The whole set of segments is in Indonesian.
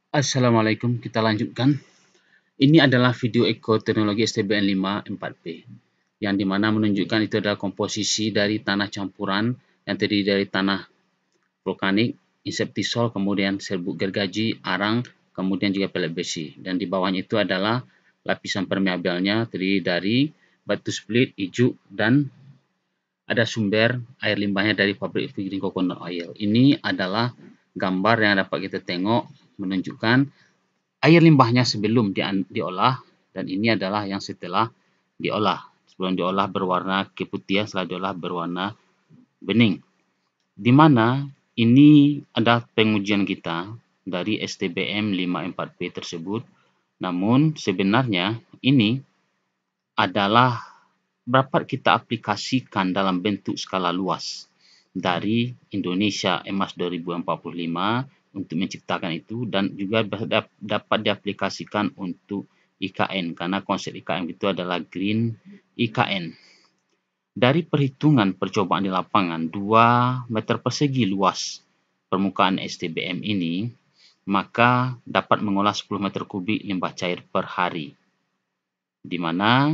Assalamualaikum, kita lanjutkan. Ini adalah video eko teknologi STBN 5 4P yang dimana menunjukkan itu adalah komposisi dari tanah campuran yang terdiri dari tanah vulkanik, inseptisol, kemudian serbuk gergaji, arang, kemudian juga pelet besi. Dan di bawahnya itu adalah lapisan permeabelnya terdiri dari batu split, ijuk, dan ada sumber air limbahnya dari pabrik Evergreen Coconut Oil. Ini adalah gambar yang dapat kita tengok menunjukkan air limbahnya sebelum diolah, dan ini adalah yang setelah diolah. Sebelum diolah berwarna keputihan, setelah diolah berwarna bening. Di mana ini ada pengujian kita dari STBM 54P tersebut. Namun sebenarnya ini adalah dapat kita aplikasikan dalam bentuk skala luas dari Indonesia Emas 2045 untuk menciptakan itu, dan juga dapat diaplikasikan untuk IKN karena konsep IKN itu adalah Green IKN. Dari perhitungan percobaan di lapangan 2 meter persegi luas permukaan STBM ini, maka dapat mengolah 10 meter kubik limbah cair per hari. Di mana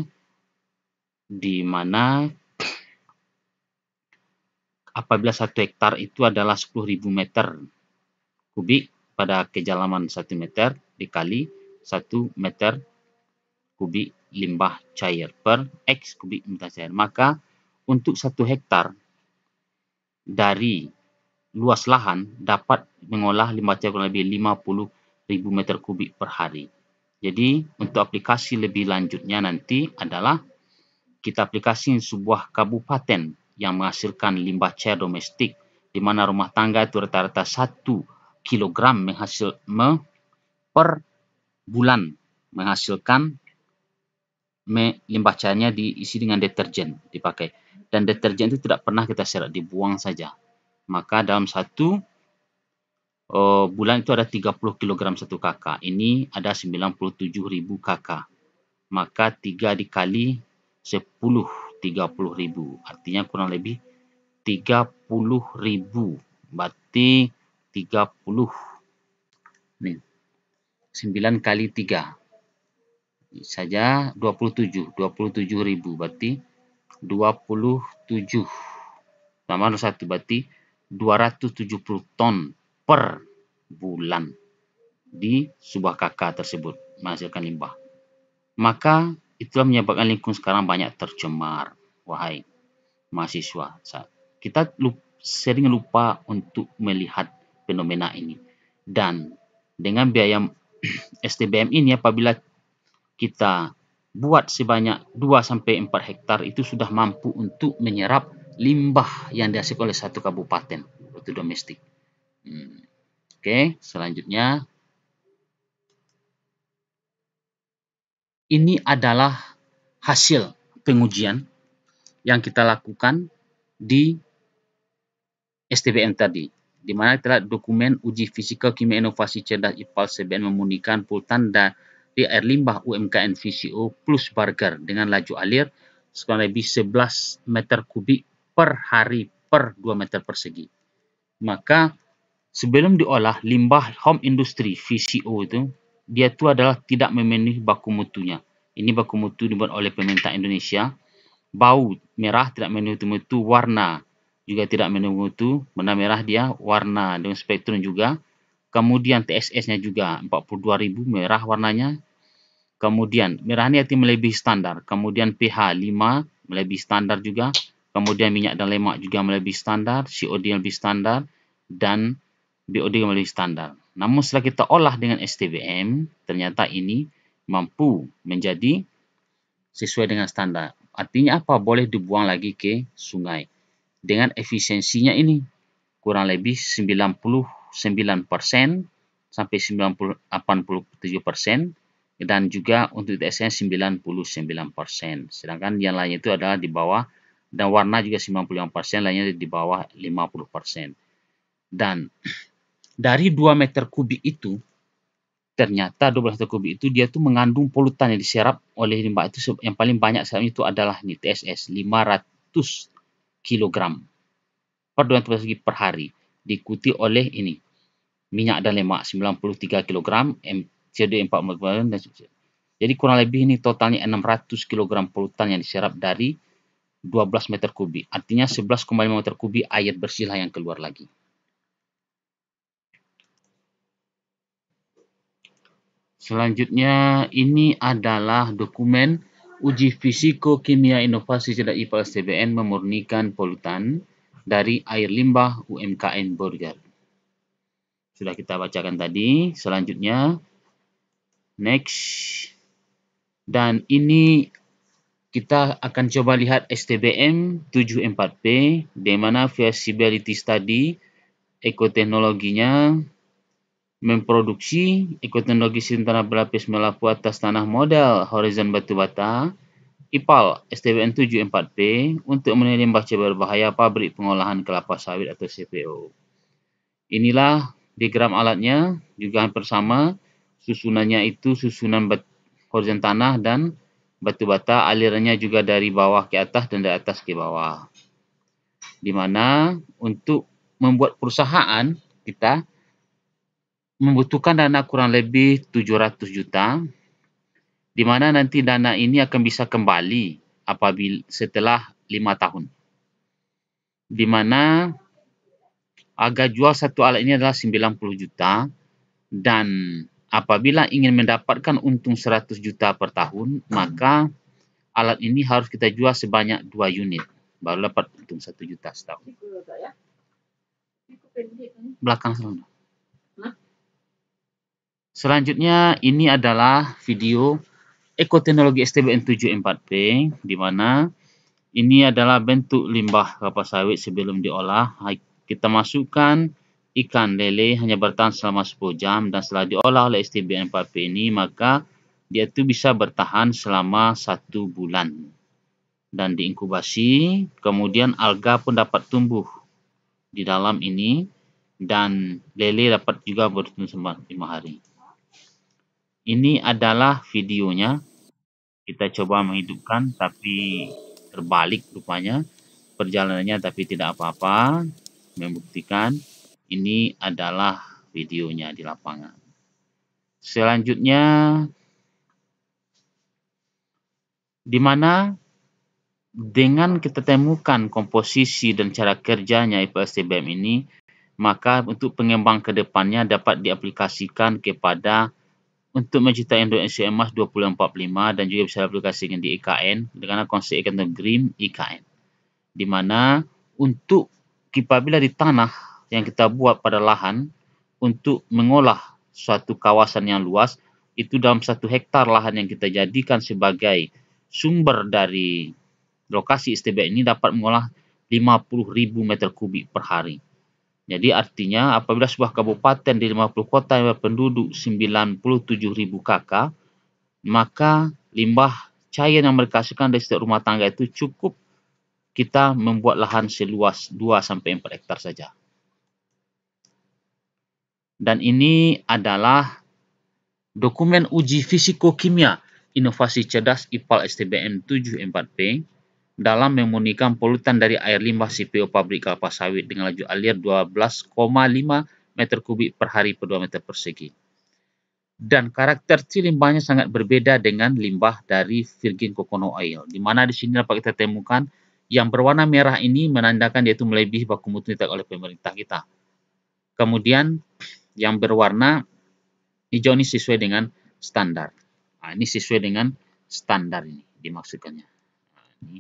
apabila 1 hektar itu adalah 10.000 meter kubik pada kedalaman 1 meter dikali 1 meter kubik limbah cair per X kubik limbah cair. Maka untuk 1 hektar dari luas lahan dapat mengolah limbah cair kurang lebih 50.000 meter kubik per hari. Jadi untuk aplikasi lebih lanjutnya nanti adalah kita aplikasi sebuah kabupaten yang menghasilkan limbah cair domestik, di mana rumah tangga itu rata-rata 1 kilogram per bulan menghasilkan limbah cairnya diisi dengan deterjen dipakai. Dan deterjen itu tidak pernah kita seret, dibuang saja. Maka dalam 1 bulan itu ada 30 kilogram 1 kakak. Ini ada 97.000 kakak. Maka 3 dikali 10, 30.000. Artinya kurang lebih 30.000. Berarti 30. Nih, 9 kali 3. Saja 27. 27.000. Berarti 27. Tambah 1 berarti 270 ton per bulan di sebuah kakak tersebut menghasilkan limbah. Maka itulah menyebabkan lingkungan sekarang banyak tercemar, wahai mahasiswa. Kita sering lupa untuk melihat fenomena ini. Dan dengan biaya STBM ini, apabila kita buat sebanyak 2-4 hektar, itu sudah mampu untuk menyerap limbah yang dihasilkan oleh 1 kabupaten untuk domestik. Oke, selanjutnya ini adalah hasil pengujian yang kita lakukan di STBM tadi, di mana telah dokumen uji fisika kimia inovasi cerdas IPAL STBM memurnikan polutan dari air limbah UMKM VCO plus Burger dengan laju alir sekurang lebih 11 meter kubik per hari per 2 meter persegi. Maka sebelum diolah, limbah home industry VCO itu, dia itu adalah tidak memenuhi baku mutunya. Ini baku mutu dibuat oleh pemerintah Indonesia. Bau merah tidak memenuhi mutu, warna juga tidak memenuhi mutu, warna merah dia warna dengan spektrum juga. Kemudian TSS-nya juga 42.000 merah warnanya. Kemudian merah ini artinya melebihi standar. Kemudian pH 5 melebihi standar juga. Kemudian minyak dan lemak juga melebihi standar, COD lebih standar, dan BOD melebihi standar. Namun setelah kita olah dengan STBM, ternyata ini mampu menjadi sesuai dengan standar. Artinya apa? Boleh dibuang lagi ke sungai. Dengan efisiensinya ini kurang lebih 99% sampai 87%, dan juga untuk TSS 99%. Sedangkan yang lainnya itu adalah di bawah, dan warna juga 95%, lainnya di bawah 50%. Dan dari 2 meter kubik itu, ternyata 12 meter kubik itu dia tuh mengandung polutan yang diserap oleh limbah itu. Yang paling banyak serapnya itu adalah TSS 500 kg per 2 meter persegi per hari, diikuti oleh ini minyak dan lemak 93 kg, CO2 40 dan seterusnya. Jadi kurang lebih ini totalnya 600 kg polutan yang diserap dari 12 meter kubik. Artinya 11,5 meter kubik air bersih lah yang keluar lagi. Selanjutnya, ini adalah dokumen uji fisiko-kimia inovasi cerdas IPA STBN memurnikan polutan dari air limbah UMKM Borger. Sudah kita bacakan tadi. Selanjutnya, next. Dan ini kita akan coba lihat STBM 74P, di mana feasibility study ekoteknologinya memproduksi ekoteknologi sistem tanah berlapis melapu atas tanah model horizon batu bata IPAL STBM 74P untuk menilai limbah cabai berbahaya pabrik pengolahan kelapa sawit atau CPO. Inilah diagram alatnya, juga hampir sama. Susunannya itu susunan horizon tanah dan batu bata, alirannya juga dari bawah ke atas dan dari atas ke bawah. Di mana untuk membuat perusahaan kita membutuhkan dana kurang lebih 700 juta, di mana nanti dana ini akan bisa kembali apabila setelah 5 tahun. Di mana harga jual satu alat ini adalah 90 juta, dan apabila ingin mendapatkan untung 100 juta per tahun, maka alat ini harus kita jual sebanyak 2 unit, baru dapat untung 1 juta setahun. Belakang sana. Selanjutnya, ini adalah video ekoteknologi STBN 74P, di mana ini adalah bentuk limbah kelapa sawit sebelum diolah. Kita masukkan ikan lele hanya bertahan selama 10 jam, dan setelah diolah oleh STBN 4P ini, maka dia itu bisa bertahan selama 1 bulan. Dan diinkubasi, kemudian alga pun dapat tumbuh di dalam ini, dan lele dapat juga bertumbuh selama 5 hari. Ini adalah videonya. Kita coba menghidupkan, tapi terbalik rupanya perjalanannya, tapi tidak apa-apa. Membuktikan ini adalah videonya di lapangan. Selanjutnya, di mana dengan kita temukan komposisi dan cara kerjanya IPA STBM ini, maka untuk pengembang ke depannya dapat diaplikasikan kepada untuk mencipta Indonesia Emas 2045, dan juga bisa diaplikasikan di IKN dengan konsep ekonomi green IKN. Di mana untuk apabila di tanah yang kita buat pada lahan untuk mengolah suatu kawasan yang luas, itu dalam 1 hektar lahan yang kita jadikan sebagai sumber dari lokasi STBM ini dapat mengolah 50.000 meter kubik per hari. Jadi artinya apabila sebuah kabupaten di 50 kota yang berpenduduk 97.000 kakak, maka limbah cair yang mereka hasilkan dari setiap rumah tangga itu cukup kita membuat lahan seluas 2-4 hektar saja. Dan ini adalah dokumen uji fisiko-kimia inovasi cerdas IPAL STBM 74P dalam memurnikan polutan dari air limbah CPO pabrik kelapa sawit dengan laju alir 12,5 meter kubik per hari per 2 meter persegi. Dan karakteristik limbahnya sangat berbeda dengan limbah dari virgin coconut oil, di mana di sini dapat kita temukan yang berwarna merah ini menandakan yaitu melebihi baku mutu ditetapkan oleh pemerintah kita. Kemudian yang berwarna hijau ini sesuai dengan standar. Ini sesuai dengan standar ini dimaksudkannya. Ini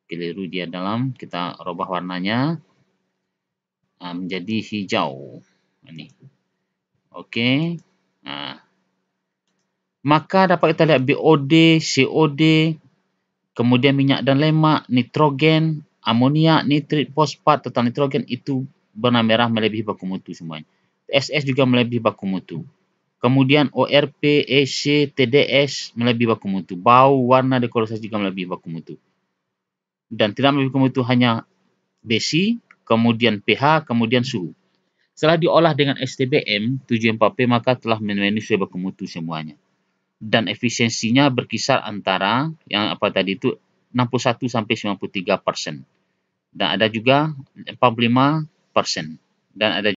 keliru dia dalam, kita rubah warnanya menjadi hijau. Ini. Oke. Maka dapat kita lihat BOD, COD, kemudian minyak dan lemak, nitrogen, amonia, nitrit, fosfat, total nitrogen itu warna merah melebihi baku mutu semuanya. SS juga melebihi baku mutu. Kemudian ORP, EC, TDS melebihi baku mutu. Bau, warna, dekolorasi juga melebihi baku mutu. Dan tidak melebihi baku mutu hanya besi, kemudian pH, kemudian suhu. Setelah diolah dengan STBM 74P, maka telah memenuhi sesuai baku mutu semuanya. Dan efisiensinya berkisar antara yang apa tadi itu 61-93%. Dan ada juga 45%. Dan ada